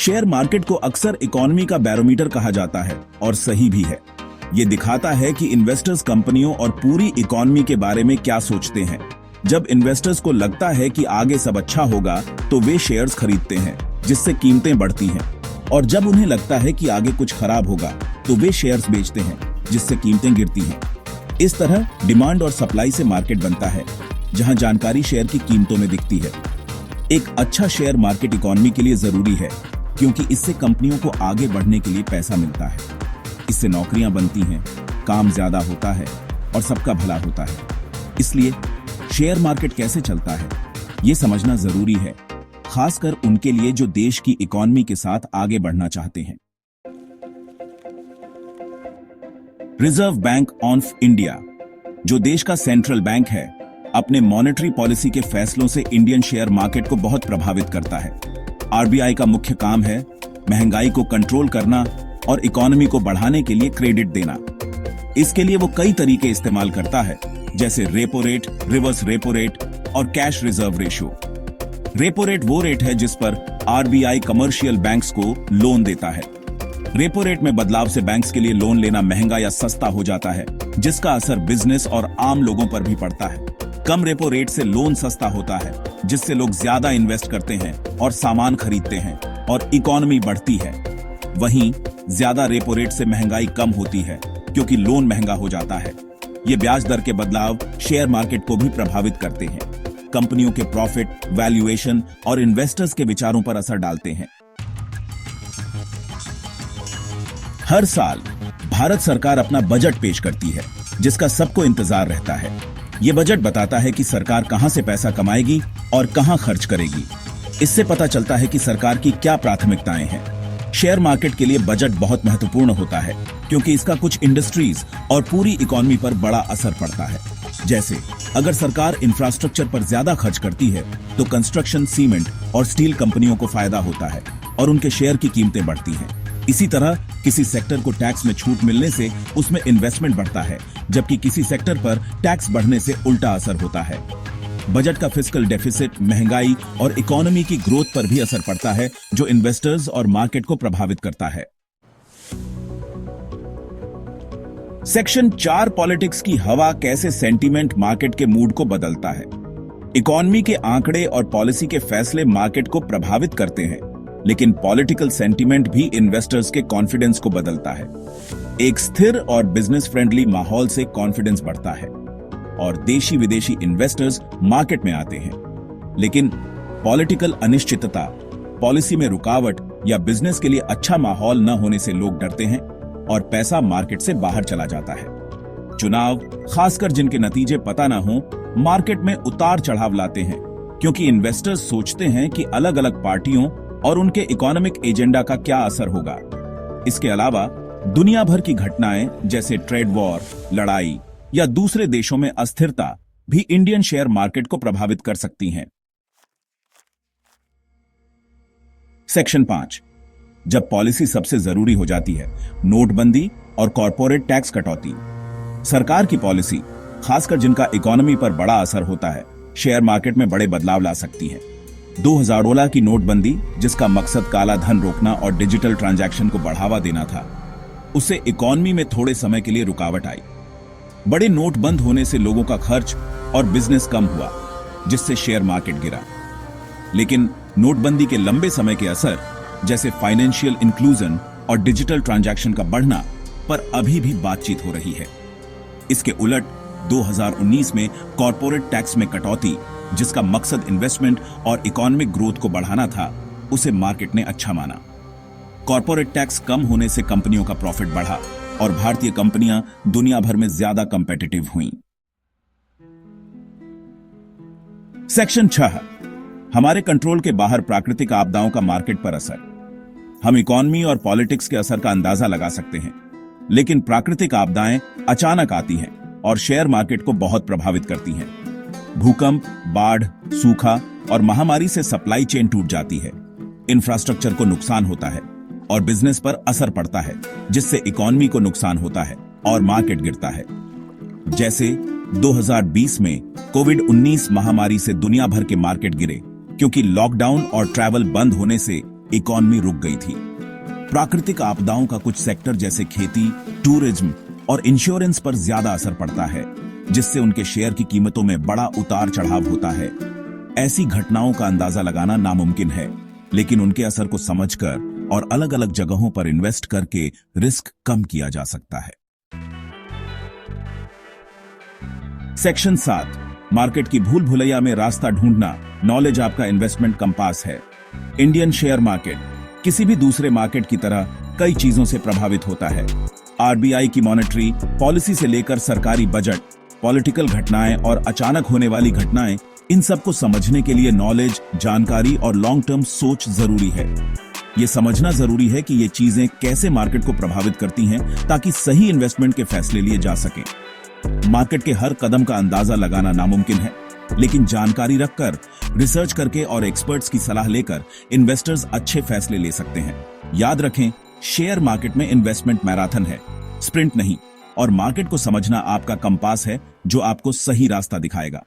Share market को अक्सर economy का बैरोमीटर कहा जाता है और सही भी है। ये दिखाता है कि इन्वेस्टर्स कंपनियों और पूरी इकोनॉमी के बारे में क्या सोचते हैं। जब इन्वेस्टर्स को लगता है कि आगे सब अच्छा होगा तो वे शेयर्स खरीदते हैं, जिससे कीमतें बढ़ती हैं, और जब उन्हें लगता है कि आगे कुछ खराब होगा तो वे शेयर्स बेचते हैं, जिससे कीमतें गिरती हैं। इस तरह डिमांड और सप्लाई से मार्केट बनता है, जहां जानकारी शेयर की कीमतों में दिखती है। एक अच्छा शेयर मार्केट इकोनॉमी के लिए जरूरी है, क्योंकि इससे कंपनियों को आगे बढ़ने के लिए पैसा मिलता है। इससे नौकरियां बनती हैं, काम ज्यादा होता है और सबका भला होता है। इसलिए शेयर मार्केट कैसे चलता है, ये समझना जरूरी है, खासकर उनके लिए जो देश की इकोनॉमी के साथ आगे बढ़ना चाहते हैं। रिजर्व बैंक ऑफ इंडिया, जो देश का सेंट्रल बैंक है, अपने मॉनेटरी पॉलिसी के फैसलों से इंडियन शेयर मार्केट को बहुत प्रभावित करता है। आरबीआई का मुख्य काम है महंगाई को कंट्रोल करना और इकोनॉमी को बढ़ाने के लिए क्रेडिट देना। इसके लिए वो कई तरीके इस्तेमाल करता है, जैसे repo rate, reverse repo rate और cash reserve ratio. Repo rate वो रेट है जिस पर आरबीआई कमर्शियल बैंक्स को लोन देता है। रेपो रेट में बदलाव से बैंक्स के लिए लोन लेना महंगा या सस्ता हो जाता है, जिसका असर बिजनेस और आम लोगों पर भी पड़ता है। कम रेपो रेट से लोन सस्ता होता है, जिससे लोग ज्यादा इन्वेस्ट करते हैं और सामान खरीदते हैं और इकोनॉमी बढ़ती है। वहीं ज्यादा रेपो रेट से महंगाई कम होती है, क्योंकि लोन महंगा हो जाता है। ये ब्याज दर के बदलाव शेयर मार्केट को भी प्रभावित करते हैं, कंपनियों के प्रॉफिट, वैल्यूएशन और इन्वेस्टर्स के विचारों पर असर डालते हैं। हर साल भारत सरकार अपना बजट पेश करती है, जिसका सबको इंतजार रहता है। ये बजट बताता है कि सरकार कहां से पैसा कमाएगी और कहां खर्च करेगी। इससे पता चलता है कि सरकार की क्या प्राथमिकताएं हैं। शेयर मार्केट के लिए बजट बहुत महत्वपूर्ण होता है, क्योंकि इसका कुछ इंडस्ट्रीज और पूरी इकोनॉमी पर बड़ा असर पड़ता है। जैसे अगर सरकार इंफ्रास्ट्रक्चर पर ज्यादा खर्च करती है तो कंस्ट्रक्शन, सीमेंट और स्टील कंपनियों को फायदा होता है और उनके शेयर की कीमतें बढ़ती हैं। इसी तरह किसी सेक्टर को टैक्स में छूट मिलने से उसमें इन्वेस्टमेंट बढ़ता है, जबकि किसी सेक्टर पर टैक्स बढ़ने से उल्टा असर होता है। बजट का फिस्कल डेफिसिट, महंगाई और इकोनॉमी की ग्रोथ पर भी असर पड़ता है, जो इन्वेस्टर्स और मार्केट को प्रभावित करता है। सेक्शन 4 पॉलिटिक्स की हवा कैसे सेंटीमेंट मार्केट के मूड को बदलता है। इकोनॉमी के आंकड़े और पॉलिसी के फैसले मार्केट को प्रभावित करते हैं, लेकिन पॉलिटिकल सेंटीमेंट भी इन्वेस्टर्स के कॉन्फिडेंस को बदलता है। एक स्थिर और बिजनेस फ्रेंडली माहौल से कॉन्फिडेंस बढ़ता है और देशी विदेशी इन्वेस्टर्स मार्केट में आते हैं। लेकिन पॉलिटिकल अनिश्चितता, पॉलिसी में रुकावट या बिजनेस के लिए अच्छा माहौल न होने से लोग डरते हैं और पैसा मार्केट से बाहर चला जाता है। चुनाव, खासकर जिनके नतीजे पता ना हो, मार्केट में उतार चढ़ाव लाते हैं, क्योंकि इन्वेस्टर्स सोचते हैं कि अलग अलग पार्टियों और उनके इकोनॉमिक एजेंडा का क्या असर होगा। इसके अलावा दुनिया भर की घटनाएं जैसे ट्रेड वॉर, लड़ाई या दूसरे देशों में अस्थिरता भी इंडियन शेयर मार्केट को प्रभावित कर सकती हैं। सेक्शन 5, जब पॉलिसी सबसे जरूरी हो जाती है, नोटबंदी और कॉर्पोरेट टैक्स कटौती। सरकार की पॉलिसी, खासकर जिनका इकोनॉमी पर बड़ा असर होता है, शेयर मार्केट में बड़े बदलाव ला सकती है। 2016 की नोटबंदी, जिसका मकसद काला धन रोकना और डिजिटल ट्रांजैक्शन को बढ़ावा देना था, उससे इकोनॉमी में थोड़े समय के लिए रुकावट आई। बड़े नोट बंद होने से लोगों का खर्च और बिजनेस कम हुआ, जिससे शेयर मार्केट गिरा। लेकिन नोटबंदी के लंबे समय के असर, जैसे फाइनेंशियल इंक्लूजन और डिजिटल ट्रांजैक्शन का बढ़ना, पर अभी भी बातचीत हो रही है। इसके उलट 2019 में कॉर्पोरेट टैक्स में कटौती, जिसका मकसद इन्वेस्टमेंट और इकोनॉमिक ग्रोथ को बढ़ाना था, उसे मार्केट ने अच्छा माना। कॉर्पोरेट टैक्स कम होने से कंपनियों का प्रॉफिट बढ़ा और भारतीय कंपनियां दुनिया भर में ज्यादा कंपेटिटिव हुईं। सेक्शन 6, हमारे कंट्रोल के बाहर प्राकृतिक आपदाओं का मार्केट पर असर। हम इकोनॉमी और पॉलिटिक्स के असर का अंदाजा लगा सकते हैं, लेकिन प्राकृतिक आपदाएं अचानक आती हैं और शेयर मार्केट को बहुत प्रभावित करती हैं। भूकंप, बाढ़, सूखा और महामारी से सप्लाई चेन टूट जाती है, इंफ्रास्ट्रक्चर को नुकसान होता है और बिजनेस पर असर पड़ता है, जिससे इकोनॉमी को नुकसान होता है और मार्केट गिरता है। जैसे 2020 में कोविड-19 महामारी से दुनिया भर के मार्केट गिरे, क्योंकि लॉकडाउन और ट्रैवल बंद होने से इकॉनमी रुक गई थी। प्राकृतिक आपदाओं का कुछ सेक्टर जैसे खेती, टूरिज्म और इंश्योरेंस पर ज्यादा असर पड़ता है, जिससे उनके शेयर की कीमतों में बड़ा उतार चढ़ाव होता है। ऐसी घटनाओं का अंदाजा लगाना नामुमकिन है, लेकिन उनके असर को समझकर और अलग अलग जगहों पर इन्वेस्ट करके रिस्क कम किया जा सकता है। सेक्शन 7, मार्केट की भूल भुलैया में रास्ता ढूंढना। नॉलेज आपका इन्वेस्टमेंट कंपास है। इंडियन शेयर मार्केट किसी भी दूसरे मार्केट की तरह कई चीजों से प्रभावित होता है। आरबीआई की मॉनेटरी पॉलिसी से लेकर सरकारी बजट, पॉलिटिकल घटनाएं और अचानक होने वाली घटनाएं, इन सब को समझने के लिए नॉलेज, जानकारी और लॉन्ग टर्म सोच जरूरी है। ये समझना जरूरी है कि ये चीजें कैसे मार्केट को प्रभावित करती हैं, ताकि सही इन्वेस्टमेंट के फैसले लिए जा सकें। मार्केट के हर कदम का अंदाजा लगाना नामुमकिन है, लेकिन जानकारी रखकर, रिसर्च करके और एक्सपर्ट्स की सलाह लेकर इन्वेस्टर्स अच्छे फैसले ले सकते हैं। याद रखें, शेयर मार्केट में इन्वेस्टमेंट मैराथन है, स्प्रिंट नहीं, और मार्केट को समझना आपका कंपास है जो आपको सही रास्ता दिखाएगा।